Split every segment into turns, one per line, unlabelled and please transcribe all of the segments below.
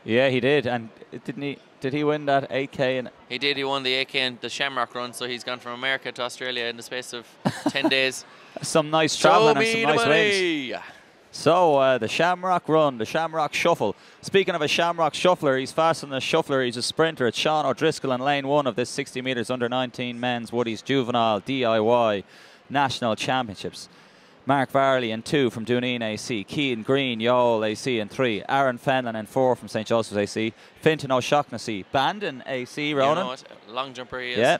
Yeah, he did. And didn't he? Did he win that 8K? And
He did. He won the 8K and the Shamrock run, so he's gone from America to Australia in the space of 10 days.
some nice travelling and some nice wins. So the Shamrock Run, the Shamrock Shuffle. Speaking of a Shamrock Shuffler, he's faster than a shuffler. He's a sprinter. It's Sean O'Driscoll in lane 1 of this 60 metres under 19 men's Woody's Juvenile DIY National Championships. Mark Varley in 2 from Duneen AC. Keane Green, Youghal AC in 3. Aaron Fenlon in 4 from St. Joseph's AC. Fintan O'Shaughnessy, Bandon AC, Ronan.
You know what? Long jumper he is.
Yeah.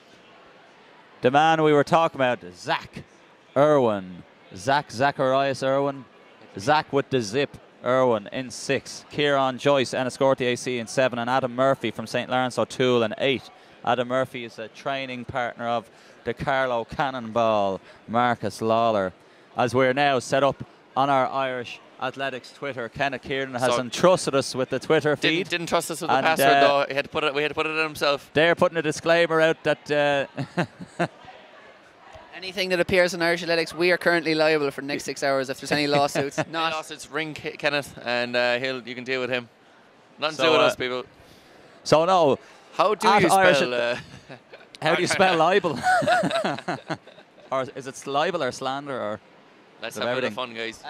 The man we were talking about, Zach Irwin. Zacharias Irwin. Zach with the zip, Irwin in 6. Kieran Joyce, Enniscorthy AC in 7. And Adam Murphy from St. Lawrence O'Toole in 8. Adam Murphy is a training partner of the Carlow Cannonball, Marcus Lawler. As we're now set up on our Irish Athletics Twitter, Kenneth Kieran has entrusted us with the Twitter feed.
Didn't trust us with the password though. We had to put it in himself.
They're putting a disclaimer out that
anything that appears in Irish Athletics, we are currently liable for the next 6 hours if there's any lawsuits.
Any lawsuits, ring Kenneth and you can deal with him. Nothing to do with us, people.
So no.
How do you spell?
How do you spell libel? Or is it libel or slander or?
Let's have a bit of fun, guys.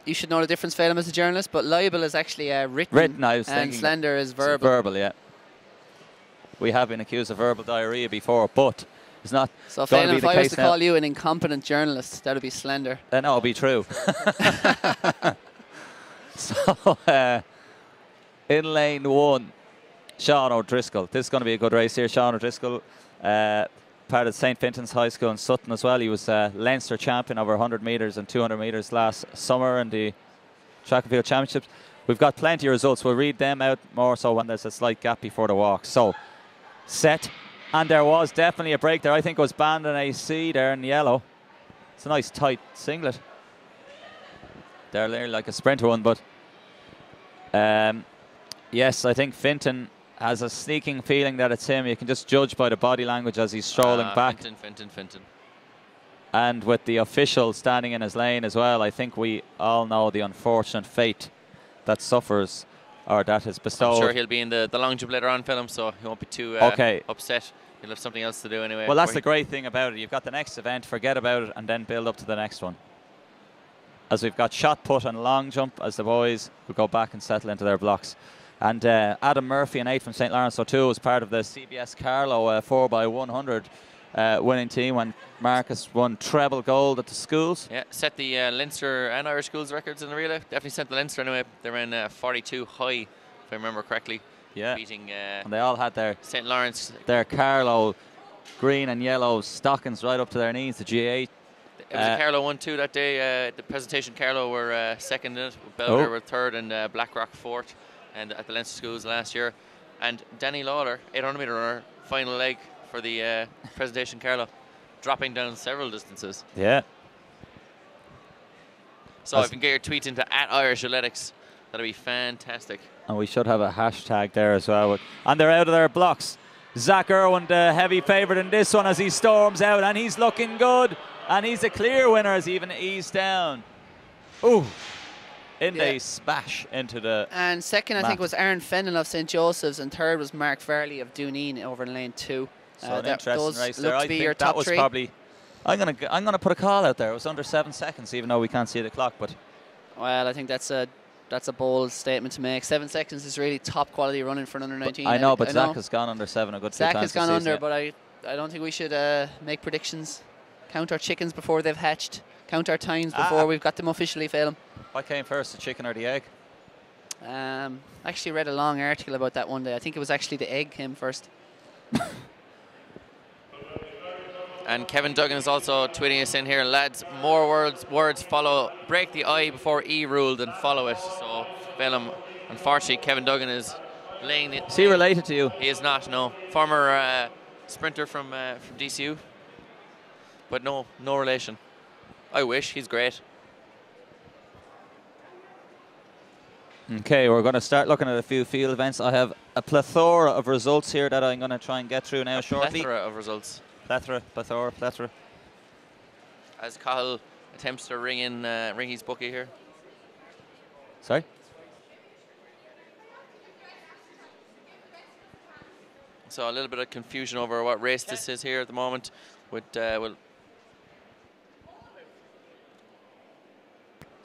You should know the difference, Phelim, as a journalist, but libel is actually written and slander is verbal.
Verbal, yeah. We have been accused of verbal diarrhea before, but it's not.
So, Phelim, if I was to call you an incompetent journalist, that would be slender.
Then that would be true. So, in lane 1, Sean O'Driscoll. This is going to be a good race here. Sean O'Driscoll, part of St. Fintan's High School in Sutton as well. He was Leinster champion over 100 metres and 200 metres last summer in the Track and Field Championships. We've got plenty of results. We'll read them out more so when there's a slight gap before the walk. So, set. And there was definitely a break there. I think it was Bandon AC there in yellow. It's a nice tight singlet. They're like a sprinter one, but yes, I think Fintan has a sneaking feeling that it's him. You can just judge by the body language as he's strolling back.
Fintan.
And with the official standing in his lane as well, I think we all know the unfortunate fate that suffers or that is bestowed.
I'm sure he'll be in the long jump later on, Phelim, so he won't be too upset. He'll have something else to do anyway.
Well, that's the great thing about it. You've got the next event, forget about it, and then build up to the next one. As we've got shot put and long jump, as the boys will go back and settle into their blocks. And Adam Murphy and 8 from St. Lawrence O'Toole was part of the CBS Carlow 4x100 winning team when Marcus won treble gold at the schools.
Yeah, set the Leinster and Irish schools records in the relay. Definitely set the Leinster anyway. They ran 42 high, if I remember correctly.
Yeah,
beating,
and they all had their
St. Lawrence,
their Carlow green and yellow stockings right up to their knees, the G8.
It was a Carlow 1-2 that day. The presentation Carlow were second in it. Belvedere were third and Blackrock fourth. And at the Leinster schools last year. And Danny Lawler, 800 metre runner, final leg for the presentation Carlow, dropping down several distances.
Yeah.
So if you can get your tweet into @IrishAthletics, that'll be fantastic.
And we should have a hashtag there as well. And they're out of their blocks. Zach Irwin, the heavy favourite in this one as he storms out, and he's looking good. And he's a clear winner as he even eased down. Ooh. They smash into the
And second, I think, was Aaron Fenlon of St. Joseph's, and third was Mark Varley of Duneen over in lane 2.
So an interesting race there.
I think that was
probably. I'm gonna put a call out there. It was under 7 seconds, even though we can't see the clock. But
well, I think that's a bold statement to make. 7 seconds is really top quality running for an under 19.
I know, but Zach has gone under 7 a good few times.
Zach has gone under, but I don't think we should make predictions. Count our chickens before they've hatched. Count our times before we've got them officially failing.
What came first, the chicken or the egg?
I actually read a long article about that one day. I think it was actually the egg came first.
And Kevin Duggan is also tweeting us in here. Lads, more words follow. Break the I before E ruled and follow it. So, Phelim, unfortunately, Kevin Duggan is laying it.
Is he related to you?
He is not, no. Former sprinter from DCU. But no relation. I wish. He's great.
Okay, we're going to start looking at a few field events. I have a plethora of results here that I'm going to try and get through now shortly.
Plethora of results.
Plethora.
As Cahill attempts to ring his bookie here.
Sorry?
So a little bit of confusion over what race this is here at the moment. With
Sorry,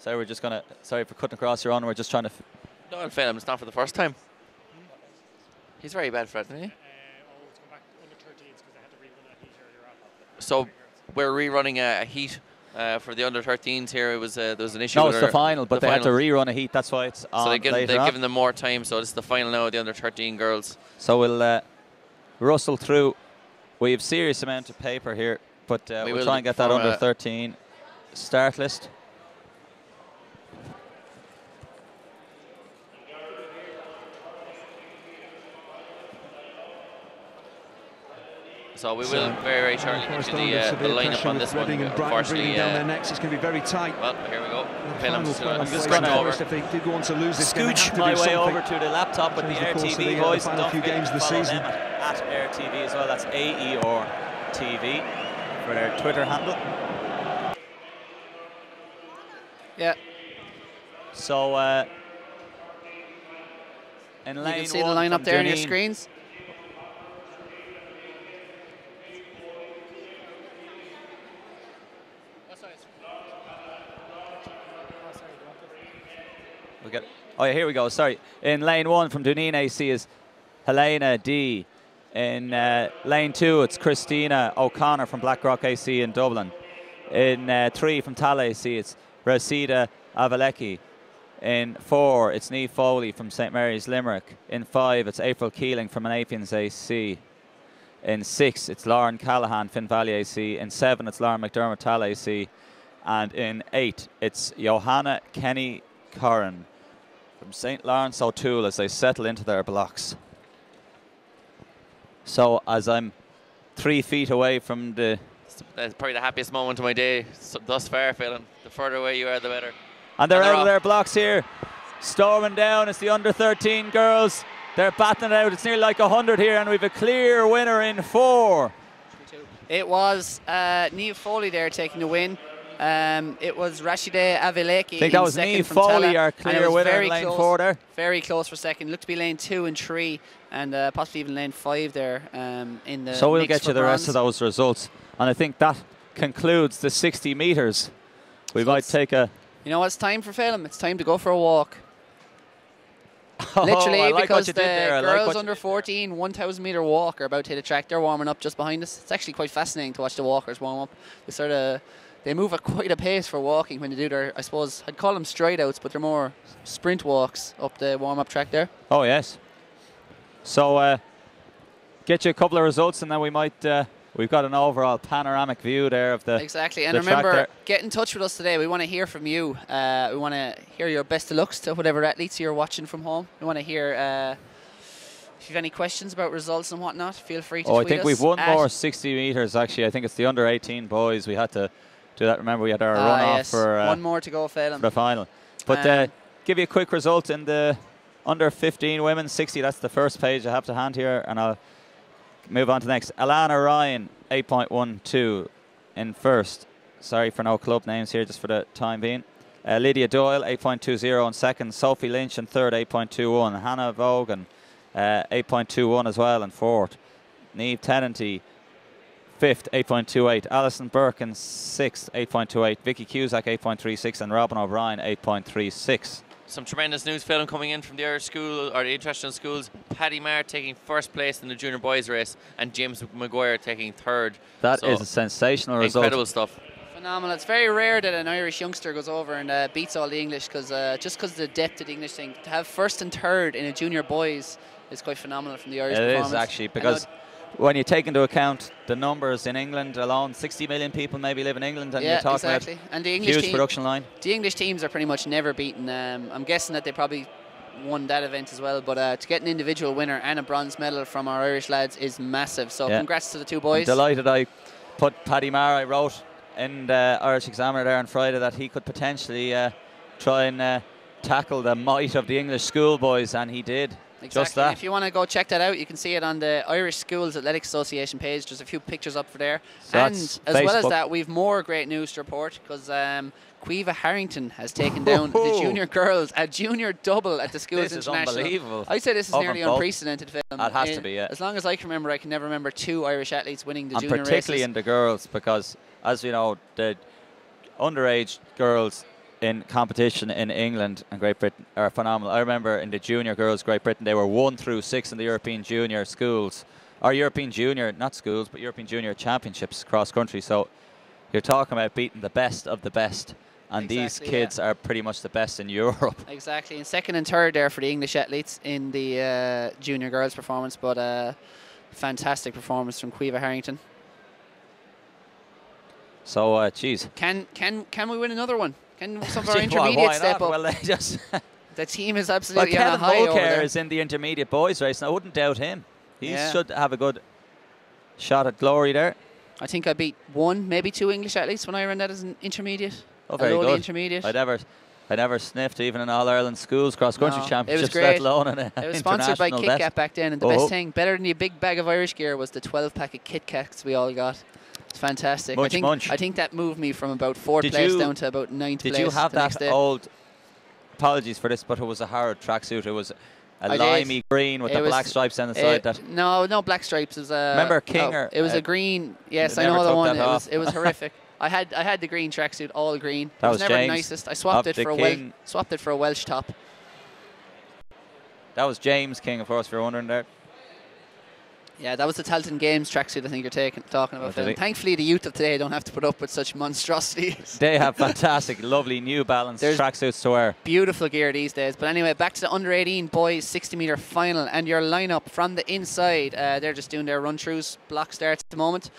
we're just gonna. Sorry for cutting across your own. We're just trying to.
no, Phelim, it's not for the first time. He's very bad for it, isn't he?
It's come back under 13s because they had to rerun a heat earlier on.
So we're rerunning a heat for the under 13s here. It was there was an issue.
No,
with
it's the final, but they had to rerun a heat. That's why it's on.
So
they've
given them more time. So this is the final now of the under 13 girls.
So we'll rustle through. We have serious amount of paper here, but we'll try and get that under 13 start list.
So we will very shortly get you the lineup on this one. Unfortunately,
down their necks. It's going to be very tight.
Well, here we go.
I'm just going to
if they did want to lose this,
scooch my way over to the laptop with the RTV boys.
Final few games of the season.
At AirTV as well. That's AER TV for their Twitter handle.
Yeah.
So in lane
you can see the lineup there on your screens.
Oh yeah, here we go. Sorry. In lane 1 from Dunedin AC is Helena D. In lane 2 it's Christina O'Connor from Blackrock AC in Dublin. In 3 from Tal AC it's Rosita Avalecki. In 4 it's Niamh Foley from St Mary's Limerick. In 5 it's April Keeling from Anapians AC. In 6 it's Lauren Callahan, Finn Valley AC. In 7 it's Lauren McDermott, Tal AC. And in 8 it's Johanna Kenny Curran from St Lawrence O'Toole as they settle into their blocks. So as I'm 3 feet away from the...
That's probably the happiest moment of my day thus far, Phelim. The further away you are, the better.
And they're out of their blocks here. Storming down, it's the under 13 girls. They're batting it out. It's nearly like 100 here, and we've a clear winner in 4.
It was Niamh Foley there taking the win. It was Rashida Avileki.
I think that was Niamh Foley, our clear winner in lane 4 there.
Very close for second. Looked to be lane 2 and 3, and possibly even lane 5 there in the.
So we'll get you the rest of those results, and I think that concludes the 60 metres. We might take a.
You know what it's time for, Phelim? It's time to go for a walk.
Oh,
literally,
like
because the girls under 14 1,000 metre walk are about to hit a track. They're warming up just behind us. It's actually quite fascinating to watch the walkers warm up. They move at quite a pace for walking when they do their, I suppose, I'd call them stride outs, but they're more sprint walks up the warm-up track there.
Oh, yes. So get you a couple of results, and then we might, we've got an overall panoramic view there of the
Exactly, and
the
remember, get in touch with us today. We want to hear from you. We want to hear your best of lucks to whatever athletes you're watching from home. We want to hear if you have any questions about results and whatnot, feel free to tweet us.
I think we've won more 60 metres, actually. I think it's the under 18 boys. We had to do that. Remember, we had our run-off for
one more to go, Phelim.
For the final. But give you a quick result in the under 15 women 60. That's the first page I have to hand here, and I'll move on to the next. Alana Ryan, 8.12 in first. Sorry for no club names here, just for the time being. Lydia Doyle, 8.20 in second. Sophie Lynch in third, 8.21. Hannah Vaughan, 8.21 as well in fourth. Niamh Tennanty, fifth, 8.28. Alison Burke in sixth, 8.28. Vicky Cusack, 8.36. And Robin O'Brien, 8.36.
Some tremendous news, Phelim, coming in from the Irish school, or the international schools. Paddy Marr taking first place in the junior boys race, and James Maguire taking third.
That is a sensational result.
Incredible stuff.
Phenomenal. It's very rare that an Irish youngster goes over and beats all the English, because just because of the depth of the English thing. To have first and third in a junior boys is quite phenomenal from the Irish performance.
It is actually, because when you take into account the numbers in England alone, 60 million people maybe live in England, and you're talking about
and the English
huge production line.
The English teams are pretty much never beaten. I'm guessing that they probably won that event as well, but to get an individual winner and a bronze medal from our Irish lads is massive. So congrats to the two boys.
I'm delighted I put Paddy Marr, I wrote in the Irish Examiner there on Friday that he could potentially try and tackle the might of the English schoolboys, and he did.
Exactly.
Just that.
And if you want to go check that out, you can see it on the Irish Schools Athletics Association page. There's a few pictures up for there.
So
and
that's
as well as
Facebook.
that, we've more great news to report because Quiva Harrington has taken down the junior girls, a junior double at the Schools
This is
International.
unbelievable.
I'd say this is
Over
nearly
both.
unprecedented for them.
It has to be, yeah.
As long as I can remember, I can never remember 2 Irish athletes winning the
And
junior
particularly
races.
in the girls, because as we know, the underage girls in competition in England and Great Britain are phenomenal. I remember in the junior girls, Great Britain, they were 1 through 6 in the European Junior schools, or European Junior, not schools, but European Junior Championships cross country. So you're talking about beating the best of the best, and these kids are pretty much the best in Europe.
Exactly, and second and third there for the English athletes in the junior girls performance, but fantastic performance from Quiva Harrington.
So, geez.
Can we win another one? Can some of our
Gee,
intermediate
why
step
not?
up?
Well, they just
The team is
well,
absolutely on a
Kevin
high over
Mulcair
there.
is in the intermediate boys race, and I wouldn't doubt him. He
Yeah.
should have a good shot at glory there.
I think I beat 1, maybe 2 English athletes when I ran that as an intermediate.
Oh,
a
very
lowly
good.
intermediate.
I never sniffed even in All Ireland schools cross country
No, it was
championships,
great.
let alone in an
It was sponsored by
international
Kit
bet.
Kat back then, and the best thing, better than the big bag of Irish gear, was the 12-pack of Kit Kats we all got. It's fantastic. I think that moved me from about 4th place down to about 9th place.
Did you have
the next
that
day.
old? Apologies for this, but it was a Harrod tracksuit. It was a
I did.
limey green with
It
the
was,
black stripes down the side. That
no black stripes. It was a,
remember King?
it was a green. Yes, I
never
know the
took
one.
that
It was horrific. I had the green tracksuit, all green.
That
it
was
never
James.
the nicest. I swapped
Of
it for
the
swapped it for a Welsh top.
That was James King, of course, if you're wondering there.
Yeah, that was the Talton Games tracksuit I think you're talking about.
did he?
Thankfully, the youth of today don't have to put up with such monstrosities.
They have fantastic, lovely New Balance tracksuits to wear.
Beautiful gear these days. But anyway, back to the under-18 boys 60-metre final. And your lineup from the inside, they're just doing their run-throughs. Block starts at the moment.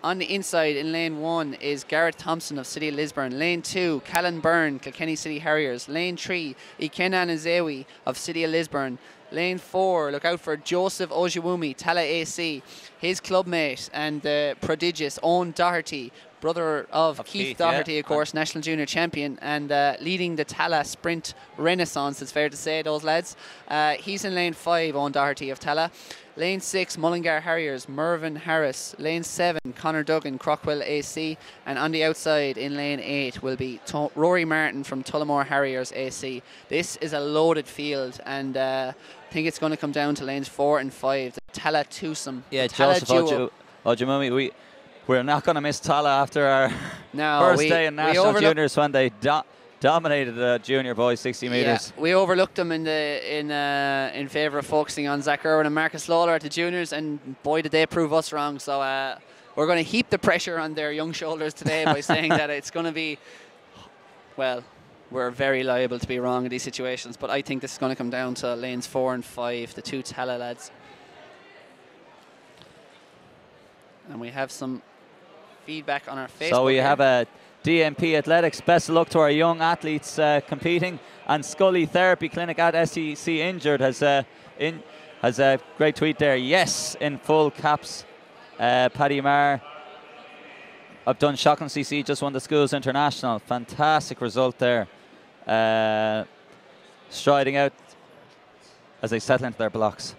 On the inside, in lane 1, is Garrett Thompson of City of Lisburn. Lane 2, Callan Byrne, Kilkenny City Harriers. Lane 3, Ikenan Nzewi of City of Lisburn. Lane 4, look out for Joseph Ojewumi, Tala AC. His clubmate and the prodigious Owen Doherty, brother of Keith Doherty, of course, national junior champion, and leading the Tala sprint renaissance, it's fair to say, those lads. He's in lane 5, Owen Doherty of Tala. Lane 6, Mullingar Harriers, Mervyn Harris. Lane 7, Conor Duggan, Crockwell AC. And on the outside in lane 8 will be Rory Martin from Tullamore Harriers AC. This is a loaded field, and I think it's going to come down to lanes 4 and 5. The Tala twosome.
Yeah,
Tala
Joseph Ojemumi. We're not going to miss Tala after our first day in National Juniors when they dominated the junior boys 60 metres.
Yeah, we overlooked them in favour of focusing on Zach Irwin and Marcus Lawler at the juniors, and boy did they prove us wrong. So we're going to heap the pressure on their young shoulders today by saying that it's going to be, well, we're very liable to be wrong in these situations, but I think this is going to come down to lanes 4 and 5, the 2 Tala lads. And we have some feedback on our Facebook.
So we have a DMP Athletics. Best of luck to our young athletes competing. And Scully Therapy Clinic at SEC Injured has a great tweet there. Yes, in full caps. Paddy Marr of Dunshaughlin CC just won the Schools International. Fantastic result there. Striding out as they settle into their blocks.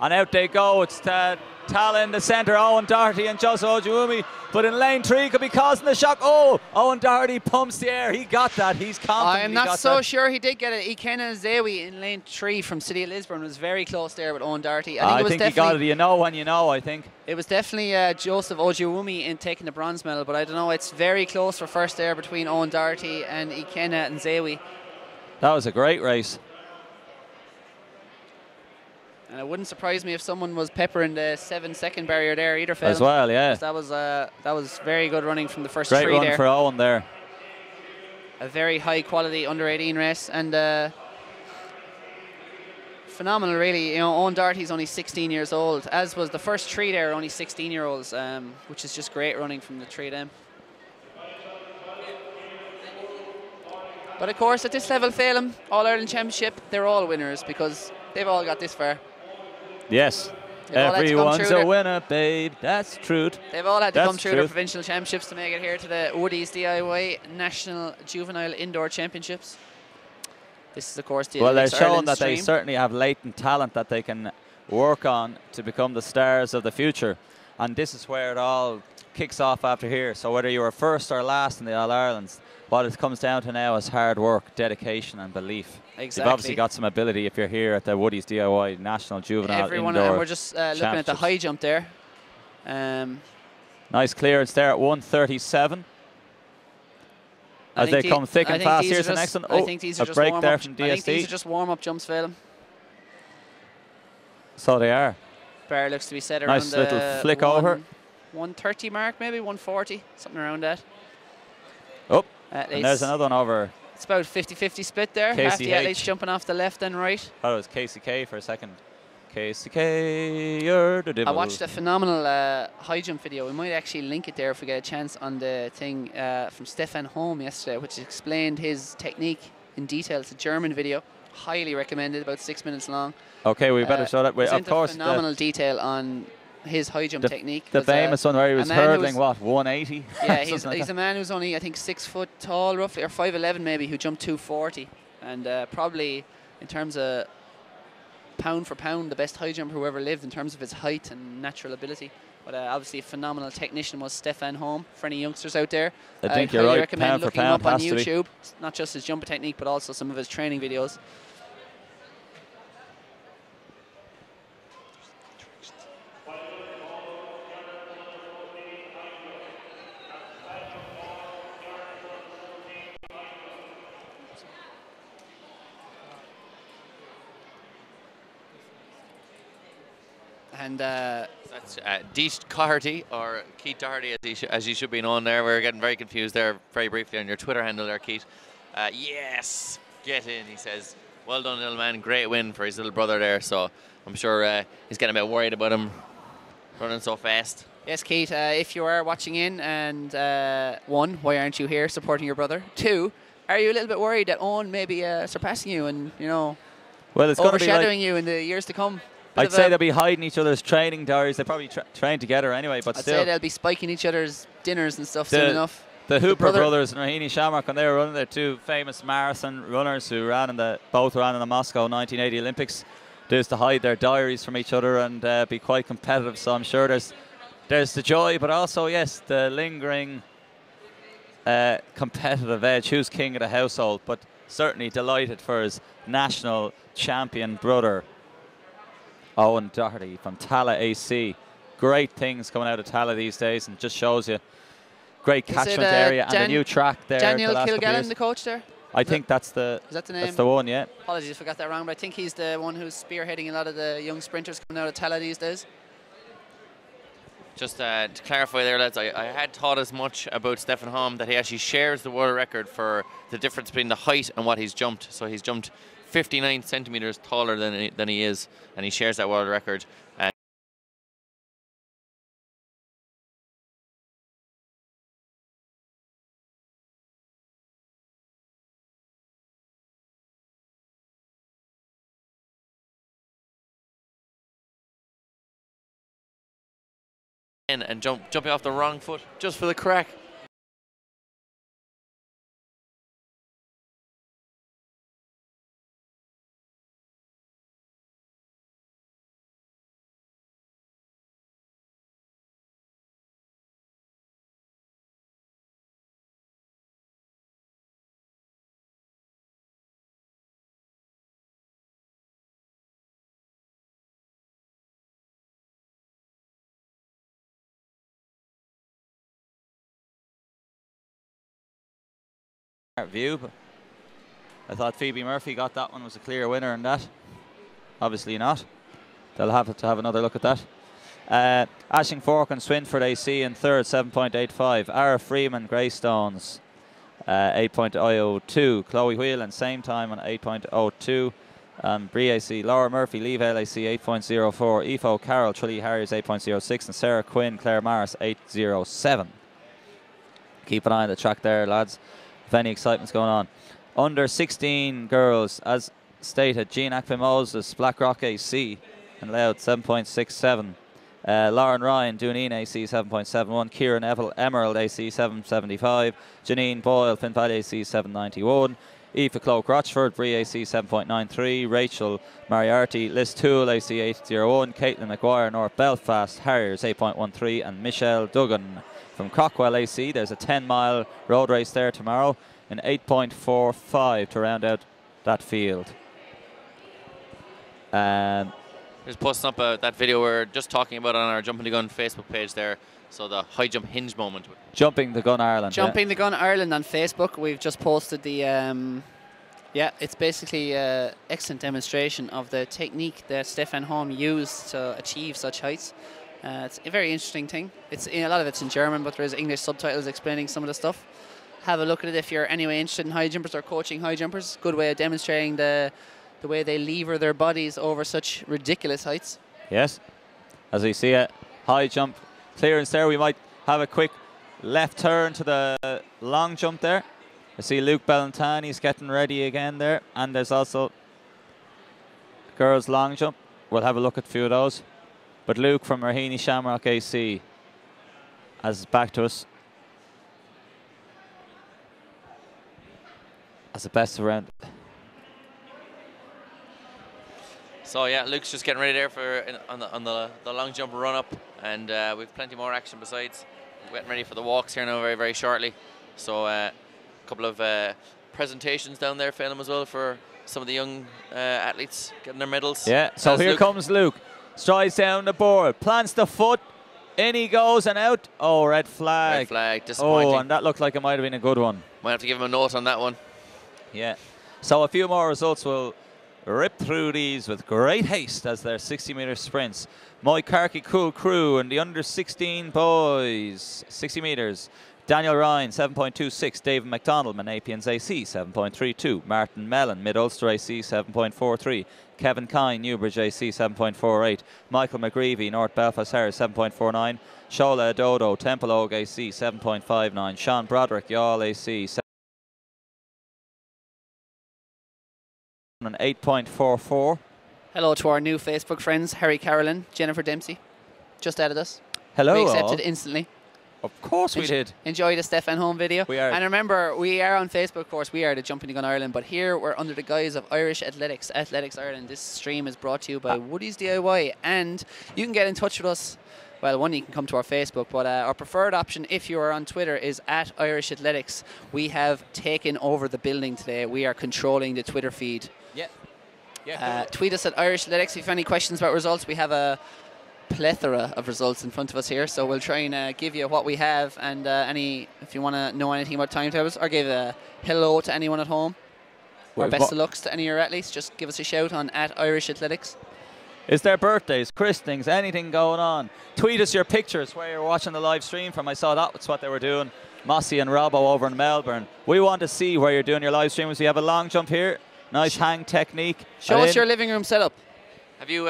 And out they go. It's Tala in the centre, Owen Doherty and Joseph Ojewumi. But in lane 3 could be causing the shock. Oh, Owen Doherty pumps the air. He got that. He's confident.
I'm not so sure he did get it. Ikenan Nzewi in lane 3 from City of Lisburn was very close there with Owen Doherty.
I think he got it. You know when you know, I think.
It was definitely Joseph Ojewumi in taking the bronze medal, but I don't know. It's very close for first there between Owen Doherty and Ikenan Nzewi.
That was a great race.
And it wouldn't surprise me if someone was peppering the 7-second barrier there either, Phil.
As well, yeah.
That was very good running from the first
great
3
run
there.
for Owen there.
A very high quality under 18 race, and phenomenal really. You know, Owen Doherty's only 16 years old, as was the first 3 there, only 16-year-olds, which is just great running from the 3 of them. But of course, at this level, Phelim, All-Ireland Championship, they're all winners because they've all got this far.
Yes. Everyone's a winner, babe. That's truth.
They've all had to
That's
come through
truth.
the provincial championships to make it here to the Woodies DIY National Juvenile Indoor Championships. This is, of course, the
Well, they're
Olympics
showing
Ireland
that they
stream.
certainly have latent talent that they can work on to become the stars of the future. And this is where it all kicks off after here. So whether you were first or last in the All-Irelands, what it comes down to now is hard work, dedication and belief.
Exactly.
You've obviously got some ability if you're here at the Woodies DIY National Juvenile
Everyone,
Indoor
and we're just looking at the high jump there.
Nice clearance there at 137. As they come thick and fast, here's the next one.
I think these are
a
just
break
warm
there
up.
from
I think these
DSD.
are just warm-up jumps, Phelan.
So they are.
Bar looks to be set around
Nice little
the
flick over.
130 mark, maybe 140, something around that.
Oh,
At
and there's another one over.
It's about 50-50 split there. Half the athletes jumping off the left and right.
Thought it was KCK for a second. KCK, you're the devil.
I watched a phenomenal high jump video. We might actually link it there if we get a chance on the thing from Stefan Holm yesterday, which explained his technique in detail. It's a German video. Highly recommended, about 6 minutes long.
Okay, we better show that. Of course,
phenomenal detail on his high jump technique.
The famous one where he was hurdling, what, 180?
Yeah, he's a man who's only, I think, 6 foot tall, roughly, or 5'11" maybe, who jumped 240. And probably, in terms of pound for pound, the best high jumper who ever lived in terms of his height and natural ability. But obviously a phenomenal technician was Stefan Holm. For any youngsters out there,
I think
highly
you're right.
recommend
Pound for
looking him
pound
up on
has to be.
YouTube. Not just his jumper technique, but also some of his training videos. And
that's Deet Carty, or Keith Doherty, as you should be known there. We're getting very confused there very briefly on your Twitter handle there, Keith. Yes, get in, he says. Well done, little man. Great win for his little brother there. So I'm sure he's getting a bit worried about him running so fast.
Yes, Keith, if you are watching in, and one, why aren't you here supporting your brother? Two, are you a little bit worried that Owen may be surpassing you and, you know,
well, it's
overshadowing you in the years to come?
I'd say they'll be hiding each other's training diaries. They probably train together anyway, but
I'd
still.
say they'll be spiking each other's dinners and stuff soon enough.
The Hooper brothers and Rahini Shamrock, when they were running, they're two famous marathon runners who both ran in the Moscow 1980 Olympics. They used to hide their diaries from each other and be quite competitive. So I'm sure there's the joy, but also, yes, the lingering competitive edge. Who's king of the household? But certainly delighted for his national champion brother, Owen Doherty from Tala AC. Great things coming out of Tala these days, and just shows you great catchment area and the new track there.
Daniel Kilgallen, the coach there?
I think that's the.
Is that the name?
That's the one, yeah.
Apologies if I got that wrong, but I think he's the one who's spearheading a lot of the young sprinters coming out of Tala these days.
Just to clarify there, lads, I had thought as much about Stefan Holm that he actually shares the world record for the difference between the height and what he's jumped. So he's jumped 59 centimeters taller than he is, and he shares that world record. And jumping off the wrong foot just for the crack.
View, but I thought Phoebe Murphy got that one, was a clear winner in that. Obviously not. They'll have to have another look at that. Ashing Fork and Swinford AC in third, 7.85. Ara Freeman, Greystones, 8.02. Chloe Whelan, same time on 8.02. Bree AC, Laura Murphy, Leavale AC, 8.04. Efo Carroll, Tralee Harriers, 8.06. And Sarah Quinn, Claire Maris, 8.07. Keep an eye on the track there, lads, if any excitement's going on. Under 16 girls, as stated, Jean Akpim Moses, Blackrock AC, and Loud 7.67. Lauren Ryan, Duneen AC 7.71. Kieran Neville, Emerald AC 775. Janine Boyle, Finn Valley AC 791. Aoife Cloak, Rochford, Bree AC 7.93. Rachel Moriarty, Liz Toole AC 801. Caitlin McGuire, North Belfast, Harriers 8.13. And Michelle Duggan from Crockwell AC. There's a 10-mile road race there tomorrow in 8.45 to round out that field.
Just posting up that video we're just talking about on our Jumping the Gun Facebook page there. So the high jump hinge moment.
Jumping the Gun Ireland.
Jumping the Gun Ireland on Facebook. We've just posted the, it's basically an excellent demonstration of the technique that Stefan Holm used to achieve such heights. It's a very interesting thing. A lot of it's in German, but there's English subtitles explaining some of the stuff. Have a look at it if you're anyway interested in high jumpers or coaching high jumpers. Good way of demonstrating the way they lever their bodies over such ridiculous heights.
Yes, as we see a high jump clearance there. We might have a quick left turn to the long jump there. I see Luke Bellantani's getting ready again there, and there's also girls long jump. We'll have a look at a few of those. But Luke from Raheny Shamrock AC is back to us as the best around.
So yeah, Luke's just getting ready there for on the long jump run up, and we've plenty more action besides. We're getting ready for the walks here now very, very shortly. So a couple of presentations down there for them as well for some of the young athletes getting their medals.
Yeah, so here comes Luke. Strides down the board, plants the foot, in he goes and out. Oh, red flag.
Red flag, disappointing.
Oh, and that looked like it might have been a good one.
Might have to give him a note on that one.
Yeah. So a few more results will rip through these with great haste as their 60-metre sprints. Moikarki Cool Crew and the under-16 boys, 60 metres. Daniel Ryan, 7.26. David McDonald, Manapians AC, 7.32. Martin Mellon, Mid-Ulster AC, 7.43. Kevin Kine, Newbridge AC, 7.48. Michael McGreevy, North Belfast Harris, 7.49. Shola Dodo, Temple Oak AC, 7.59. Sean Broderick, Youghal AC, 8.44.
Hello to our new Facebook friends, Harry Carolyn, Jennifer Dempsey. Just added us.
Hello.
We accepted instantly.
Of course we did.
Enjoy the Stefan Holm video.
We are.
And remember, we are on Facebook, of course. We are the Jumping the Gun Ireland, but here we're under the guise of Irish Athletics, Athletics Ireland. This stream is brought to you by Woody's DIY, and you can get in touch with us. Well, one, you can come to our Facebook, but our preferred option, if you are on Twitter, is at Irish Athletics. We have taken over the building today. We are controlling the Twitter feed.
Yeah.
Tweet us at Irish Athletics if you have any questions about results. We have a plethora of results in front of us here, so we'll try and give you what we have, and if you want to know anything about timetables or give a hello to anyone at home or best of lucks to any of your athletes, just give us a shout on at Irish Athletics.
Is there birthdays, christenings, anything going on? Tweet us your pictures where you're watching the live stream from. I saw that's what they were doing. Mossy and Robbo over in Melbourne. We want to see where you're doing your live streams. We have a long jump here. Nice hang technique.
Show us your living room setup.
Have you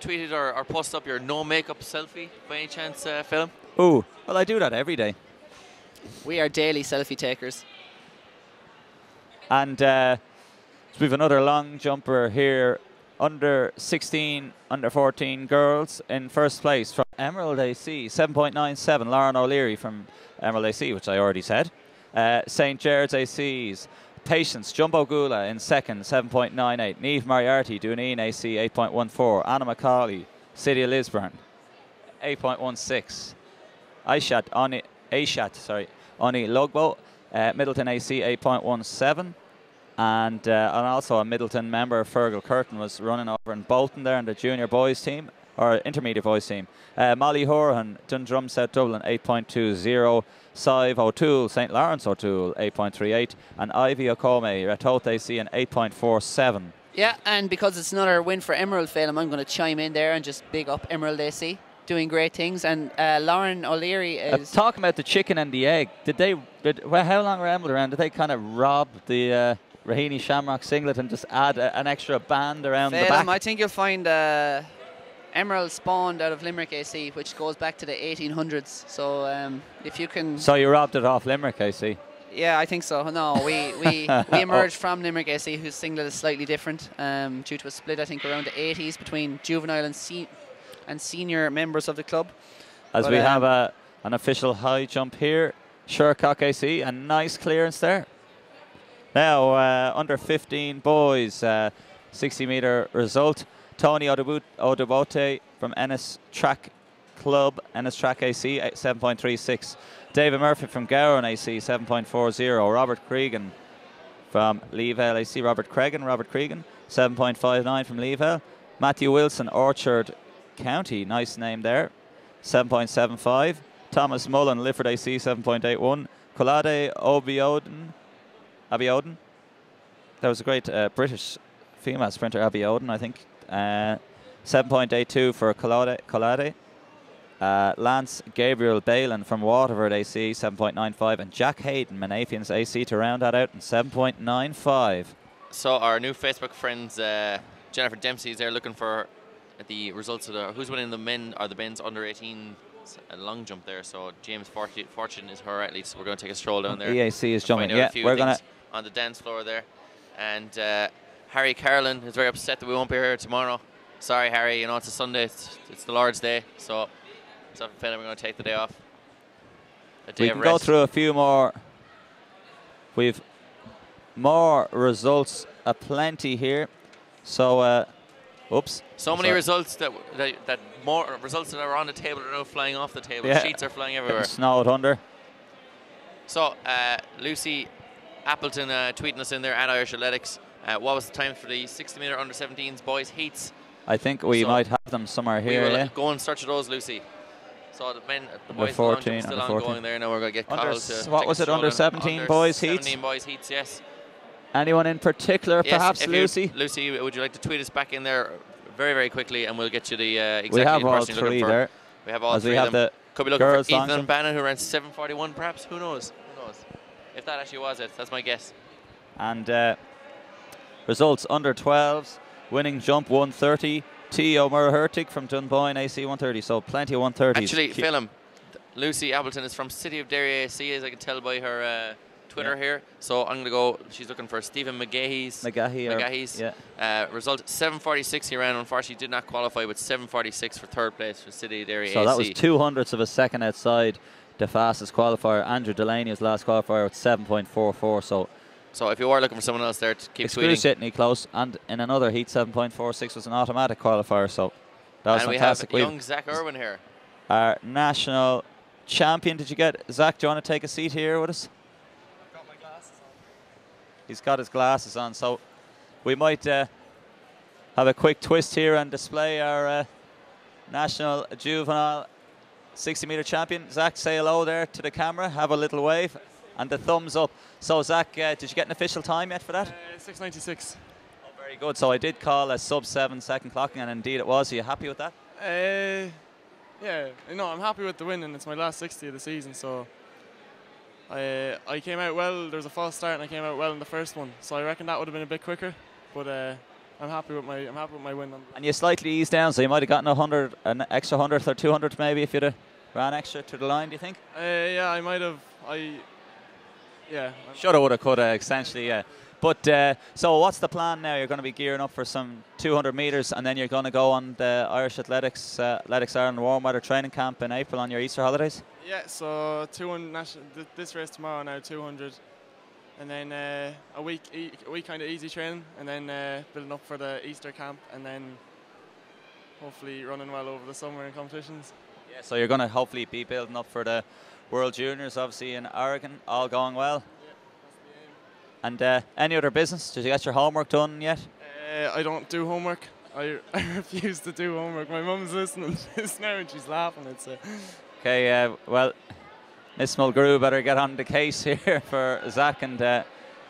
tweeted or posted up your no makeup selfie by any chance, Phil?
Ooh, well, I do that every day.
We are daily selfie takers.
And so we have another long jumper here. Under 16, under 14 girls in first place from Emerald AC, 7.97. Lauren O'Leary from Emerald AC, which I already said. St. Gerard's AC's Patience Jumbo Gula in second, 7.98. Niamh Moriarty, Duneen AC, 8.14. Anna McCauley, City of Lisburn, 8.16. Aishat, Oni Logbo, Middleton AC, 8.17. And also a Middleton member, Fergal Curtin, was running over in Bolton there in the junior boys team, or intermediate boys team. Molly Horan, Dundrum South Dublin, 8.20. Sive O'Toole, St. Lawrence O'Toole, 8.38. And Ivy Okome, Ratoath AC, an 8.47.
Yeah, and because it's another win for Emerald, Phelim, I'm going to chime in there and just big up Emerald AC. Doing great things. And Lauren O'Leary is...
talking about the chicken and the egg, how long were Emerald around? Did they kind of rob the... Raheny Shamrock singlet and just add an extra band around the back?
I think you'll find Emerald spawned out of Limerick AC, which goes back to the 1800s. So if you can...
So you robbed it off Limerick AC?
Yeah, I think so. No, we emerged from Limerick AC, whose singlet is slightly different due to a split, I think, around the 80s between juvenile and senior members of the club.
As we have an official high jump here, Shercock AC, a nice clearance there. Now, under 15 boys, 60-metre result. Tony Odubote from Ennis Track Club, Ennis Track AC, 7.36. David Murphy from Gowran AC, 7.40. Robert Cregan from Leavell AC, Robert Cregan, 7.59 from Leavell. Matthew Wilson, Orchard County, nice name there, 7.75. Thomas Mullen, Lifford AC, 7.81. Colade Abiodun. That was a great British female sprinter, Abiodun, I think. 7.82 for Colade. Lance Gabriel Balin from Waterford AC, 7.95. And Jack Hayden, Menafians AC, to round that out, in 7.95.
So our new Facebook friends, Jennifer Dempsey, is there looking for the results of who's winning the men or the men's under 18 long jump there. So James Fortune is her athlete. So we're going to take a stroll down there.
EAC is jumping. Yeah,
we're going to on the dance floor there. And Harry Carlin is very upset that we won't be here tomorrow. Sorry, Harry. You know, it's a Sunday. It's the Lord's Day. So we're going to take the day off.
We can go through a few more. We've more results aplenty here. So, oops.
So many results that more results that are on the table are now flying off the table.
Yeah.
Sheets are flying everywhere.
Snowed under.
So, Lucy Appleton tweeting us in there at Irish Athletics. What was the time for the 60-metre under 17s boys heats?
I think we might have them somewhere here.
We will
yeah?
go and search of those, Lucy. So the boys
14,
still ongoing there. Now we're going to get Carl to.
What was it? Under 17 boys heats.
17 boys heats. Yes.
Anyone in particular,
yes,
perhaps, Lucy?
Lucy, would you like to tweet us back in there very, very quickly, and we'll get you the exactly
we have
the
all
person you're
three
looking for.
there.
We have all
as
three
we have
of them. Could be looking for Ethan Bannon, who ran 7:41, perhaps. Who knows? Who knows? If that actually was it, that's my guess.
And results under 12s, winning jump 130. T. O'Murhertig from Dunboyne AC 130. So plenty of 130s.
Actually, film. Lucy Appleton is from City of Derry AC, as I can tell by her Twitter here. So I'm going to go. She's looking for Stephen McGahey's. Result 7:46 he ran. Unfortunately, did not qualify, but 7:46 for third place for City of Derry AC.
So that was 0.02 of a second outside the fastest qualifier. Andrew Delaney was last qualifier with 7.44.
So if you are looking for someone else there, to keep tweeting.
Excruciatingly close. And in another heat, 7.46 was an automatic qualifier. So that was fantastic.
We have young Zach Irwin here.
Our national champion. Did you get Zach? Do you want to take a seat here with us?
I've got my glasses on.
He's got his glasses on, so we might have a quick twist here and display our national juvenile 60-metre champion. Zach, say hello there to the camera. Have a little wave and the thumbs up. So Zach, did you get an official time yet for that?
6:96.
Oh, very good. So I did call a sub-7 second clocking, and indeed it was. Are you happy with that?
Yeah, no, I'm happy with the win, and it's my last 60 of the season, so I came out well. There was a false start, and I came out well in the first one, so I reckon that would have been a bit quicker, but I'm happy with my win.
And you slightly eased down, so you might have gotten an extra 100th or 200th maybe if you'd have ran extra to the line. Do you think?
Yeah, I might have.
Shoulda, woulda, coulda, essentially, yeah. But so what's the plan now? You're going to be gearing up for some 200 metres, and then you're going to go on the Irish Athletics Ireland Warm Weather Training Camp in April on your Easter holidays?
Yeah, so 200 this race tomorrow now, 200, and then a week kind of easy training, and then building up for the Easter camp, and then hopefully running well over the summer in competitions.
Yeah, so you're going to hopefully be building up for the World Juniors, obviously in Oregon, all going well. And any other business? Did you get your homework done yet?
I don't do homework. I refuse to do homework. My mum's listening to this now and she's laughing.
Okay, well, Miss Mulgrew better get on the case here for Zach and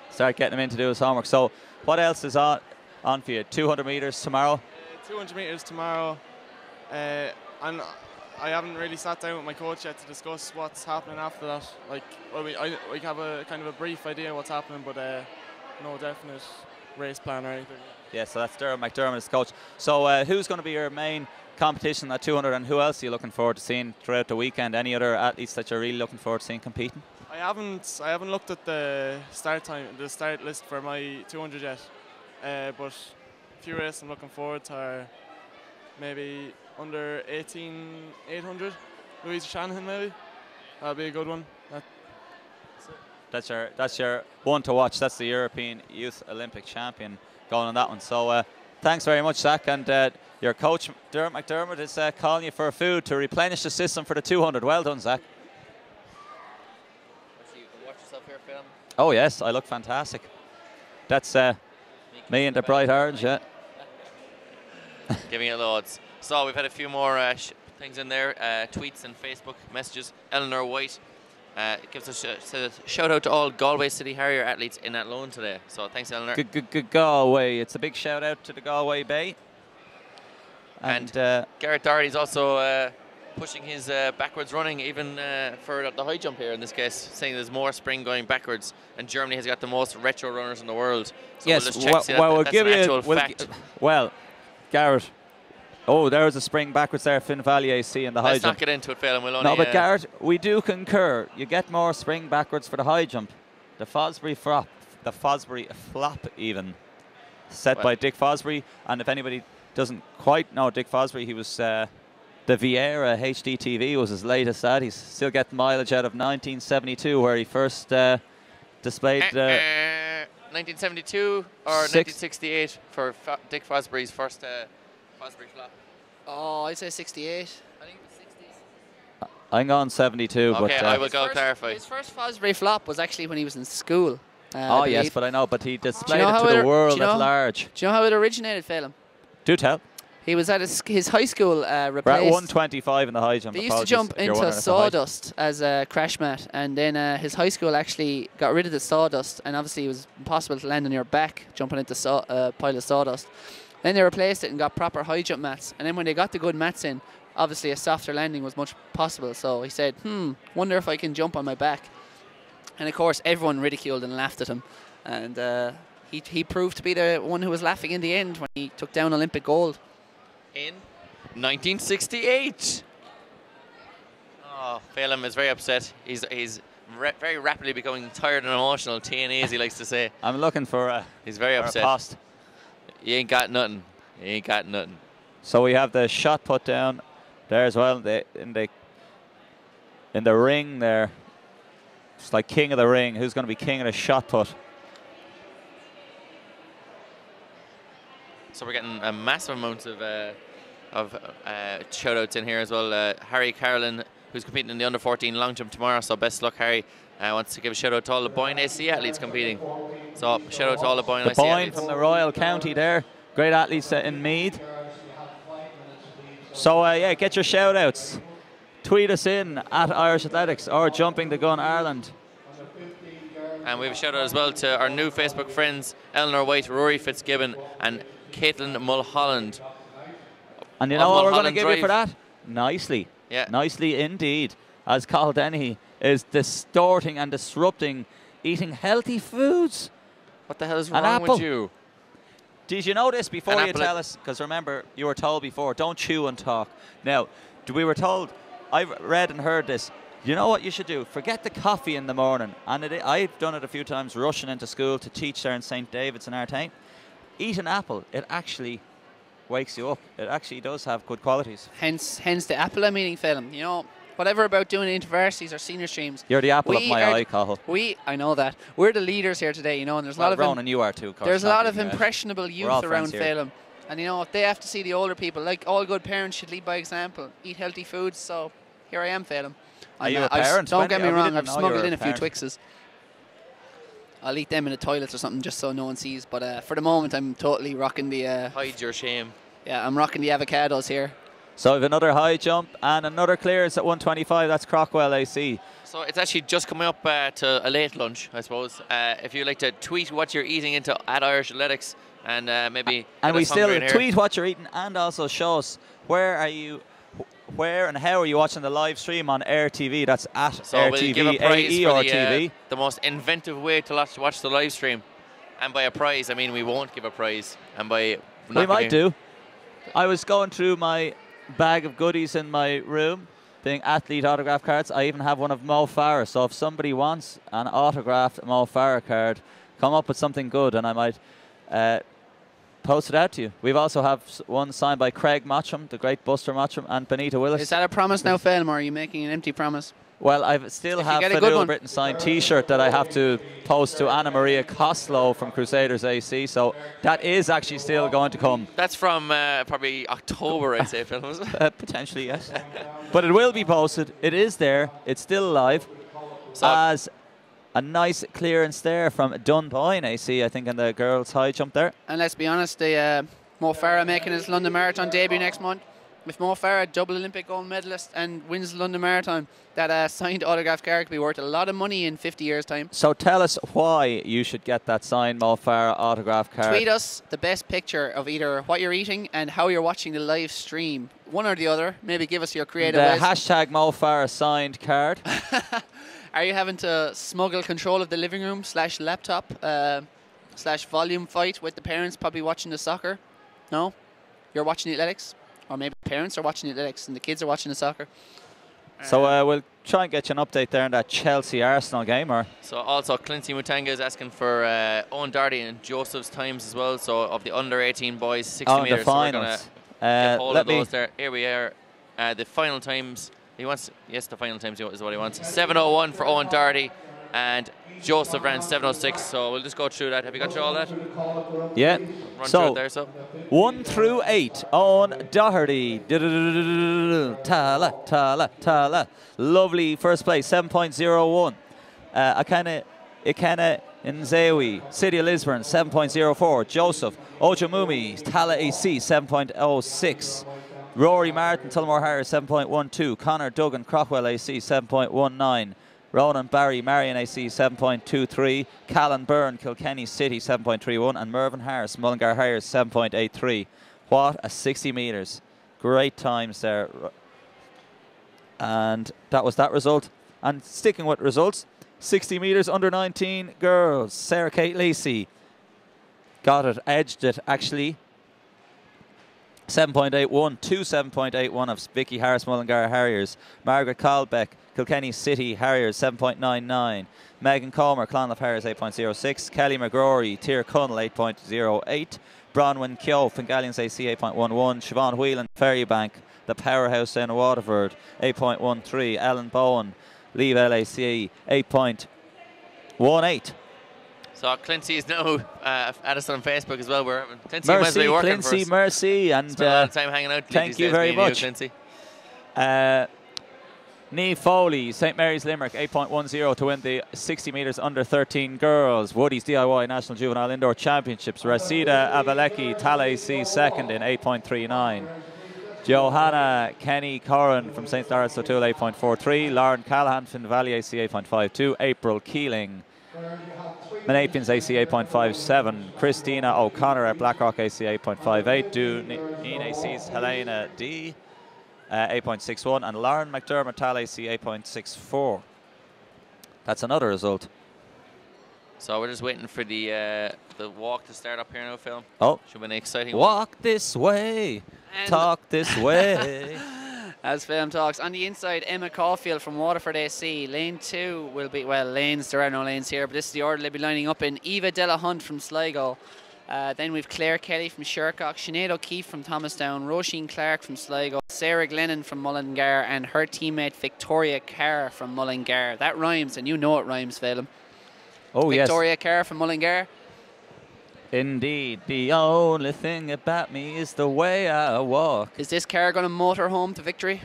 start getting him in to do his homework. So what else is on for you? 200 metres tomorrow?
200 metres tomorrow. And I haven't really sat down with my coach yet to discuss what's happening after that. We have a kind of a brief idea what's happening, but no definite race plan or anything.
Yeah, so that's Dermot McDermott as coach. So who's going to be your main competition at 200, and who else are you looking forward to seeing throughout the weekend? Any other athletes that you're really looking forward to seeing competing?
I I haven't looked at the start list for my 200 yet. But a few races I'm looking forward to are maybe under 800. Louise Shanahan maybe. That'll be a good one.
That's your one to watch. That's the European Youth Olympic champion going on that one. So thanks very much, Zach. And your coach, Dermot McDermott, is calling you for food to replenish the system for the 200. Well done, Zach.
You can watch yourself here, Phil.
Oh, yes, I look fantastic. That's me in the bright orange, yeah.
Giving it loads. So we've had a few more things in there, tweets and Facebook messages. Eleanor White gives us a shout out to all Galway City Harrier athletes in Athlone today. So thanks, Eleanor.
Good Galway. It's a big shout out to the Galway Bay.
And Garrett Doherty's also pushing his backwards running, even for the high jump here in this case, saying there's more spring going backwards, and Germany has got the most retro runners in the world. So
yes,
we'll just check
we'll
that's
give
an
you
actual fact.
Well, Garrett. Oh, there was a spring backwards there, Finn Vallier C in the high
Let's
jump.
not get into it, Phil, and we'll only...
No, but Garrett, we do concur. You get more spring backwards for the high jump. The Fosbury flop even, set by Dick Fosbury. And if anybody doesn't quite know Dick Fosbury, he was the Vieira HDTV was his latest ad. He's still getting mileage out of 1972, where he first displayed...
1972 or 1968 for Dick Fosbury's first Fosbury flop?
Oh, I'd say 68. I think the 60s.
I'm going 72.
Okay,
but,
I will go clarify.
His first Fosbury flop was actually when he was in school.
Oh, yes, but I know. But he displayed it to the world at large.
Do you know how it originated, Phelan?
Do tell.
He was at his high school replaced.
We're at 125 in the high jump.
They used to jump into sawdust as a crash mat, and then his high school actually got rid of the sawdust, and obviously it was impossible to land on your back jumping into a pile of sawdust. Then they replaced it and got proper high jump mats, and then when they got the good mats in, obviously a softer landing was much possible. So he said, wonder if I can jump on my back. And of course everyone ridiculed and laughed at him, and he proved to be the one who was laughing in the end when he took down Olympic gold.
In 1968. Oh, Phelan is very upset. He's very rapidly becoming tired and emotional. T&E, as he likes to say.
I'm looking for
he's very upset.
Post.
He ain't got nothing. He ain't got nothing.
So we have the shot put down there as well. In the ring there. It's like king of the ring. Who's going to be king of the shot put?
So we're getting a massive amount of shout-outs in here as well. Harry Carlin, who's competing in the under-14 long jump tomorrow, so best luck, Harry. Wants to give a shout-out to all the Boyne AC athletes competing. So shout-out to all the Boyne AC athletes.
Boyne from the Royal County there. Great athletes in Meath. So, yeah, get your shout-outs. Tweet us in at Irish Athletics or Jumping the Gun Ireland.
And we have a shout-out as well to our new Facebook friends, Eleanor White, Rory Fitzgibbon, and Caitlin Mulholland.
And you know what we're going to give you for that? Nicely.
Yeah.
Nicely indeed. As Carl Dennehy is distorting and disrupting eating healthy foods.
What the hell is wrong with you?
Did you know this before you tell us? Because remember, you were told before, don't chew and talk. Now, we were told, I've read and heard this. You know what you should do? Forget the coffee in the morning. And I've done it a few times, rushing into school to teach there in St. David's in Artane. Eat an apple. It actually wakes you up. It actually does have good qualities.
Hence the apple I'm eating, Phelan. You know, whatever about doing intervarsities or senior streams.
You're the apple of my eye, Cahill.
I know that. We're the leaders here today, you know, and there's a lot of...
Ronan, you are too.
There's a lot of impressionable youth around Phelan. And, you know, they have to see the older people. Like, all good parents should lead by example. Eat healthy foods, so here I am, Phelan.
Are you a parent?
Don't get me wrong, I've smuggled in a few Twixes. I'll eat them in the toilets or something just so no one sees. But for the moment, I'm totally rocking the...
Hide your shame.
Yeah, I'm rocking the avocados here.
So we have another high jump and another clearance at 125. That's Crockwell AC.
So it's actually just coming up to a late lunch, I suppose. If you'd like to tweet what you're eating into at Irish Athletics and maybe...
And we still tweet what you're eating and also show us where and how are you watching the live stream on Air TV? That's at Air
we'll
TV,
give a prize for
TV.
The most inventive way to watch the live stream. And by a prize, I mean we won't give a prize. And by
we might do. I was going through my bag of goodies in my room thing, athlete autograph cards. I even have one of Mo Farah. So if somebody wants an autographed Mo Farah card, come up with something good and I might post it out to you. We've also have one signed by Craig Mottram, the great Buster Mottram, and Benita Willis.
Is that a promise now, Phil, or are you making an empty promise?
Well, I still have a Phil Britton signed T-shirt that I have to post to Anna Maria Costello from Crusaders AC. So that is actually still going to come.
That's from probably October, I'd say, Phil, was it?
Potentially, yes. But it will be posted. It is there. It's still alive. So as a nice clearance there from Dunboyne AC, I think, in the girls' high jump there.
And let's be honest, Mo Farah making his London Marathon debut next month. If Mo Farah, double Olympic gold medalist, and wins the London Marathon, that signed autograph card could be worth a lot of money in 50 years' time.
So tell us why you should get that signed Mo Farah autograph card.
Tweet us the best picture of either what you're eating and how you're watching the live stream. One or the other. Maybe give us your creative ways.
Hashtag Mo Farah signed card.
Are you having to smuggle control of the living room / laptop / volume fight with the parents probably watching the soccer? No? You're watching the athletics? Or maybe parents are watching the athletics and the kids are watching the soccer.
So we'll try and get you an update there in that Chelsea-Arsenal game.
So also Clincy Mutanga is asking for Owen Doherty and Joseph's times as well. So of the under-18 boys, 60 metres.
The finals.
So we're going to get hold of those there. Here we are. The final times. He wants, yes, the final times is what he wants. 7:01 for Owen Doherty, and Joseph ran 7:06. So we'll just go through that. Have you got through all that?
Yeah.
Run through it there, so
1 through 8. Owen Doherty. Tala. Lovely first place. 7.01. Ikena Nzewi, City of Lisburn. 7.04. Joseph Ojamumi, Tala AC. 7.06. Rory Martin, Tullamore Harris, 7.12. Connor Duggan, Crockwell AC, 7.19. Ronan Barry, Marion AC, 7.23. Callan Byrne, Kilkenny City, 7.31. And Mervyn Harris, Mullingar Harriers, 7.83. What a 60 metres. Great times there. And that was that result. And sticking with results, 60 metres under 19 girls. Sarah Kate Lacey got it, edged it actually. 7.81 to 7.81 of Vicky Harris Mullingar Harriers. Margaret Colbeck, Kilkenny City Harriers, 7.99. Megan Comer, Clonliffe Harriers, 8.06. Kelly McGrory, Tier Cunnell, 8.08. Bronwyn Kyo, Fingallians AC, 8.11. Siobhan Whelan, Ferrybank, the powerhouse in Waterford, 8.13. Ellen Bowen, Leave LAC, 8.18.
So Clincy is now at us on Facebook as well. We're Clincy
Mercy,
working
Clincy,
for us.
Mercy, and
spent a lot of time hanging out.
Thank you very much,
Clincy.
Niamh Foley, St Mary's Limerick, 8.10 to win the 60 metres under 13 girls Woody's DIY National Juvenile Indoor Championships. Rasida Abaleki, Tala AC, second in 8.39. Johanna Kenny Corrin from St Lawrence O'Toole, 8.43. Lauren Callahan, Finn Valley AC, 8.52. April Keeling, Menapians AC, 8.57. Christina O'Connor at Blackrock AC, 8.58. Dooneen AC's Helena D, 8.61. And Lauren McDermott, Tal AC, 8.64. That's another result.
So we're just waiting for the walk to start up here now, Phil.
Oh.
Should be an exciting
walk this way, and talk this way.
As Film talks, on the inside, Emma Caulfield from Waterford AC. Lane 2 will be, well, lanes, there are no lanes here, but this is the order they'll be lining up in. Eva Della Hunt from Sligo. Then we've Claire Kelly from Shercock, Sinead O'Keefe from Thomastown, Roisin Clark from Sligo, Sarah Glennon from Mullingar, and her teammate Victoria Carr from Mullingar. That rhymes, and you know it rhymes, Phelim.
Oh, yes.
Victoria Carr from Mullingar.
Indeed, the only thing about me is the way I walk.
Is this car going to motor home to victory?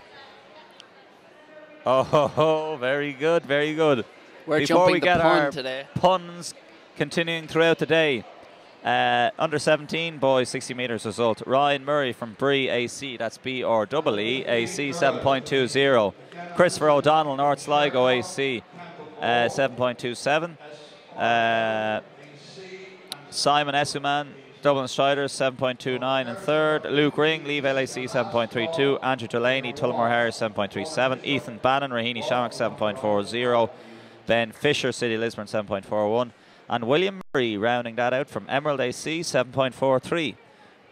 Oh, very good, very good.
We're
Before
jumping
we
the
get
pun
our
today.
puns continuing throughout the day, under 17 boys 60 metres result. Ryan Murray from Bree AC, that's BREE AC, 7.20. Christopher O'Donnell, North Sligo AC, 7.27. Simon Essuman, Dublin Striders, 7.29 in third. Luke Ring, Leave LAC, 7.32. Andrew Delaney, Tullamore Harris, 7.37. Ethan Bannon, Raheny Shamrock, 7.40. Ben Fisher, City Lisburn, 7.41. And William Murray rounding that out from Emerald AC, 7.43.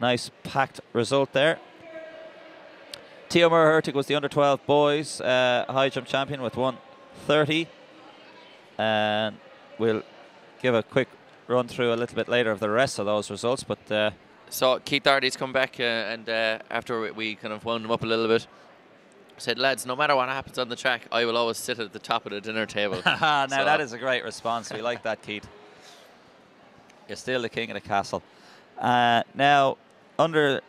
Nice packed result there. Theo Murr-Hurtig was the under-12 boys high jump champion with 1:30. And we'll give a quick run through a little bit later of the rest of those results. But
so Keith Doherty's come back and after we kind of wound him up a little bit, said, lads, no matter what happens on the track, I will always sit at the top of the dinner table.
Now that is a great response. We like that, Keith. You're still the king of the castle. Now, under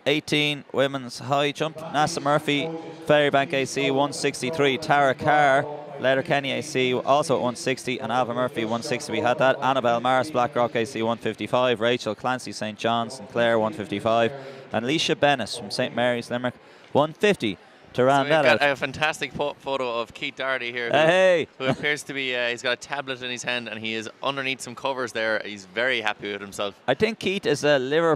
18 women's high jump, Nessa Murphy, Ferrybank AC 163, Tara Carr, Letterkenny AC also 160, and Ava Murphy 160. We had that. Annabelle Mars, Blackrock AC 155, Rachel Clancy, St. John's, St. Clair 155, and Leisha Bennett from St. Mary's, Limerick 150. To round
so we've
that
got
out.
a fantastic photo of Keith Doherty here, who appears to be, he's got a tablet in his hand and he is underneath some covers there. He's very happy with himself.
I think Keith is a Liverpool